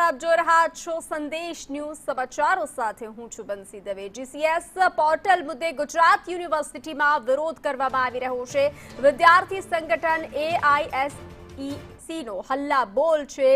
આપ જોઈ રહ્યા છો સંદેશ ન્યૂઝ સમાચારો સાથે હું છું બંસી દવે। જીસીએસ પોર્ટલ મુદ્દે ગુજરાત યુનિવર્સિટીમાં વિરોધ કરવામાં આવી રહ્યો છે। વિદ્યાર્થી સંગઠન AISEC નો હલ્લાબોલ છે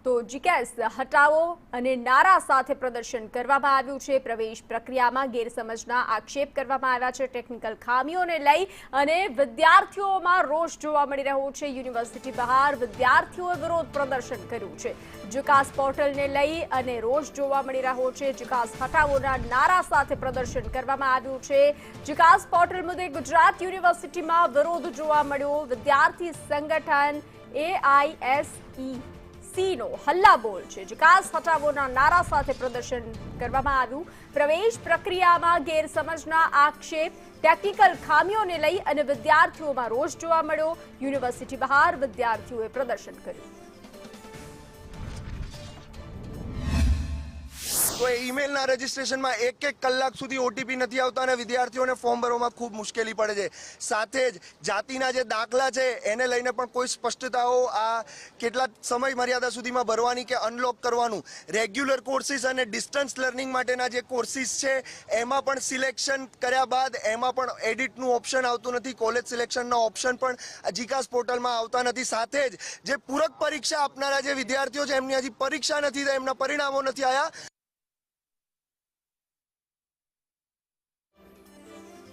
તો જીકેસ હટાવો અને નારા સાથે પ્રદર્શન કરવામાં આવ્યું છે। પ્રવેશ પ્રક્રિયામાં ગેરસમજના આક્ષેપ કરવામાં આવ્યા છે। ટેકનિકલ ખામીઓને લઈ અને વિદ્યાર્થીઓમાં રોષ જોવા મળી રહ્યો છે। યુનિવર્સિટી બહાર વિદ્યાર્થીઓએ વિરોધ પ્રદર્શન કર્યું છે। જીકાસ પોર્ટલને લઈ અને રોષ જોવા મળી રહ્યો છે। જીકાસ હટાવોના નારા સાથે પ્રદર્શન કરવામાં આવ્યું છે। જીકાસ પોર્ટલ મુદ્દે ગુજરાત યુનિવર્સિટીમાં વિરોધ જોવા મળ્યો। વિદ્યાર્થી સંગઠન AISEC નો હલ્લાબોલ છે। જીકાસ હટાવોના નારા સાથે પ્રદર્શન કરવામાં આવ્યું। પ્રવેશ પ્રક્રિયામાં ગેરસમજના આક્ષેપ, ટેકનિકલ ખામીઓને લઈ અને વિદ્યાર્થીઓમાં રોષ જોવા મળ્યો। યુનિવર્સિટી બહાર વિદ્યાર્થીઓએ પ્રદર્શન કર્યું। તો ઈમેલના રજીસ્ટ્રેશનમાં એક કલાક સુધી ઓટીપી નથી આવતા અને વિદ્યાર્થીઓને ફોર્મ ભરવામાં ખૂબ મુશ્કેલી પડે છે। સાથે જ જાતિના જે દાખલા છે એને લઈને પણ કોઈ સ્પષ્ટતાઓ આ કેટલા સમય મર્યાદા સુધીમાં ભરવાની કે અનલોક કરવાનું, રેગ્યુલર કોર્સિસ અને ડિસ્ટન્સ લર્નિંગ માટેના જે કોર્સિસ છે એમાં પણ સિલેક્શન કર્યા બાદ એમાં પણ એડિટનું ઓપ્શન આવતું નથી। કોલેજ સિલેક્શનના ઓપ્શન પણ જીકાસ પોર્ટલમાં આવતા નથી। સાથે જ જે પૂરક પરીક્ષા આપનારા જે વિદ્યાર્થીઓ છે એમની હજી પરીક્ષા નથી થઈ, એમના પરિણામો નથી આવ્યા।